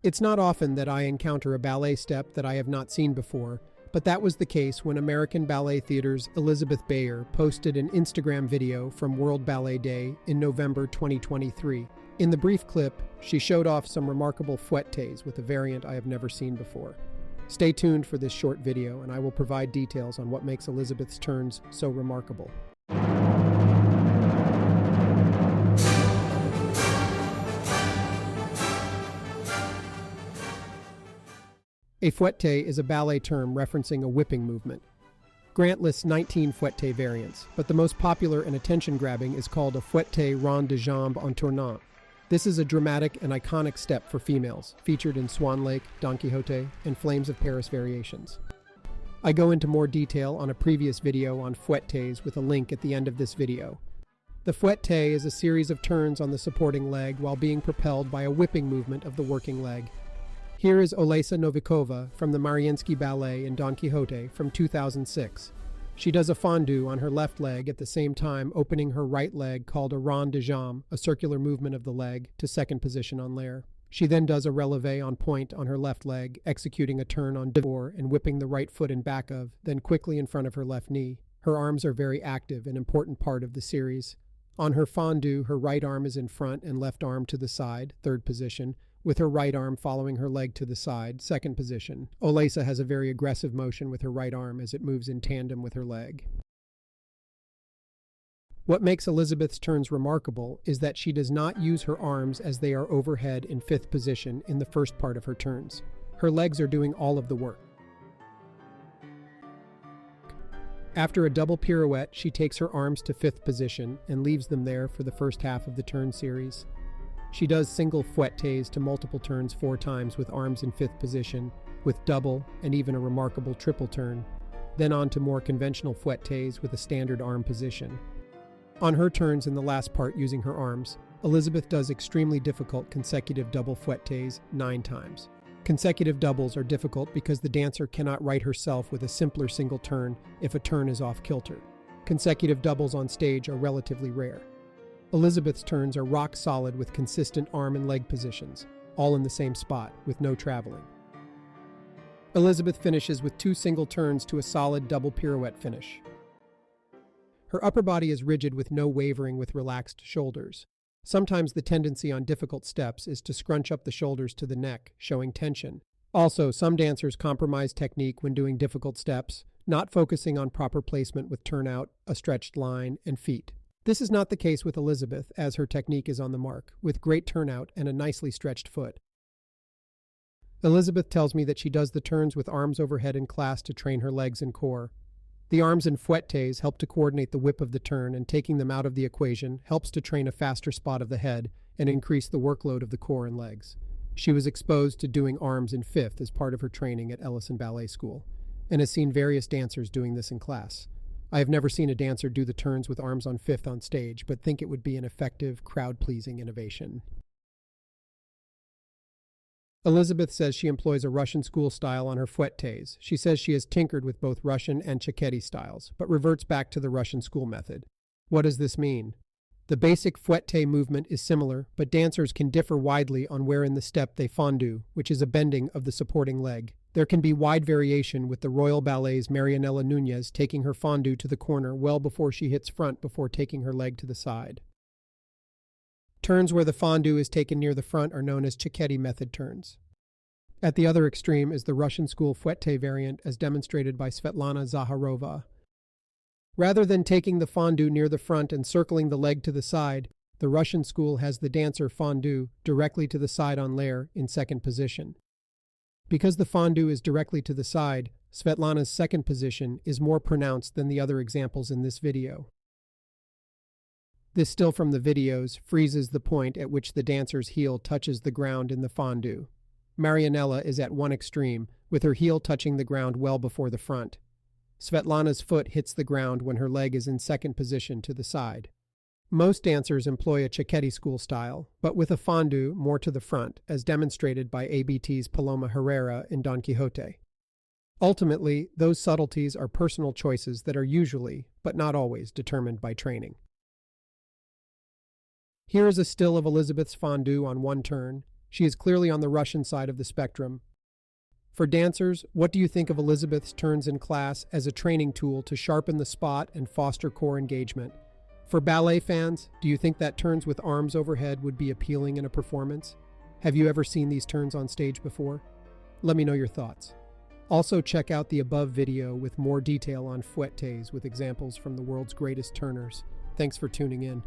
It's not often that I encounter a ballet step that I have not seen before, but that was the case when American Ballet Theater's Elisabeth Beyer posted an Instagram video from World Ballet Day in November 2023. In the brief clip, she showed off some remarkable fouettés with a variant I have never seen before. Stay tuned for this short video, and I will provide details on what makes Elisabeth's turns so remarkable. A fouetté is a ballet term referencing a whipping movement. Grant lists 19 fouetté variants, but the most popular and attention-grabbing is called a fouetté rond de jambe en tournant. This is a dramatic and iconic step for females, featured in Swan Lake, Don Quijote, and Flames of Paris variations. I go into more detail on a previous video on fouettés with a link at the end of this video. The fouetté is a series of turns on the supporting leg while being propelled by a whipping movement of the working leg. Here is Olesa Novikova from the Marianela Ballet in Don Quixote from 2006. She does a fondue on her left leg at the same time opening her right leg called a rond de jambe, a circular movement of the leg, to second position on l'air. She then does a relevé on point on her left leg, executing a turn on deux and whipping the right foot in back of, then quickly in front of her left knee. Her arms are very active, an important part of the series. On her fondue, her right arm is in front and left arm to the side, third position, with her right arm following her leg to the side, second position. Olesa has a very aggressive motion with her right arm as it moves in tandem with her leg. What makes Elisabeth's turns remarkable is that she does not use her arms as they are overhead in fifth position in the first part of her turns. Her legs are doing all of the work. After a double pirouette, she takes her arms to fifth position and leaves them there for the first half of the turn series. She does single fouettés to multiple turns 4 times with arms in fifth position, with double and even a remarkable triple turn, then on to more conventional fouettés with a standard arm position. On her turns in the last part using her arms, Elisabeth does extremely difficult consecutive double fouettés 9 times. Consecutive doubles are difficult because the dancer cannot right herself with a simpler single turn if a turn is off kilter. Consecutive doubles on stage are relatively rare. Elisabeth's turns are rock solid with consistent arm and leg positions, all in the same spot, with no traveling. Elisabeth finishes with 2 single turns to a solid double pirouette finish. Her upper body is rigid with no wavering with relaxed shoulders. Sometimes the tendency on difficult steps is to scrunch up the shoulders to the neck, showing tension. Also, some dancers compromise technique when doing difficult steps, not focusing on proper placement with turnout, a stretched line, and feet. This is not the case with Elisabeth, as her technique is on the mark, with great turnout and a nicely stretched foot. Elisabeth tells me that she does the turns with arms overhead in class to train her legs and core. The arms and fouettés help to coordinate the whip of the turn, and taking them out of the equation helps to train a faster spot of the head and increase the workload of the core and legs. She was exposed to doing arms in fifth as part of her training at Ellison Ballet School, and has seen various dancers doing this in class. I have never seen a dancer do the turns with arms on fifth on stage, but think it would be an effective, crowd-pleasing innovation. Elisabeth says she employs a Russian school style on her fouettés. She says she has tinkered with both Russian and Cecchetti styles, but reverts back to the Russian school method. What does this mean? The basic fouetté movement is similar, but dancers can differ widely on where in the step they fondue, which is a bending of the supporting leg. There can be wide variation, with the Royal Ballet's Marianela Nuñez taking her fondue to the corner well before she hits front before taking her leg to the side. Turns where the fondue is taken near the front are known as Cecchetti method turns. At the other extreme is the Russian school fouetté variant, as demonstrated by Svetlana Zakharova. Rather than taking the fondue near the front and circling the leg to the side, the Russian school has the dancer fondue directly to the side on l'air in second position. Because the fondue is directly to the side, Svetlana's second position is more pronounced than the other examples in this video. This still from the videos freezes the point at which the dancer's heel touches the ground in the fondue. Marianela is at one extreme, with her heel touching the ground well before the front. Svetlana's foot hits the ground when her leg is in second position to the side. Most dancers employ a Cecchetti school style, but with a fondue more to the front, as demonstrated by ABT's Paloma Herrera in Don Quixote. Ultimately, those subtleties are personal choices that are usually, but not always, determined by training. Here is a still of Elisabeth's fondue on one turn. She is clearly on the Russian side of the spectrum. For dancers, what do you think of Elisabeth's turns in class as a training tool to sharpen the spot and foster core engagement? For ballet fans, do you think that turns with arms overhead would be appealing in a performance? Have you ever seen these turns on stage before? Let me know your thoughts. Also, check out the above video with more detail on fouettés with examples from the world's greatest turners. Thanks for tuning in.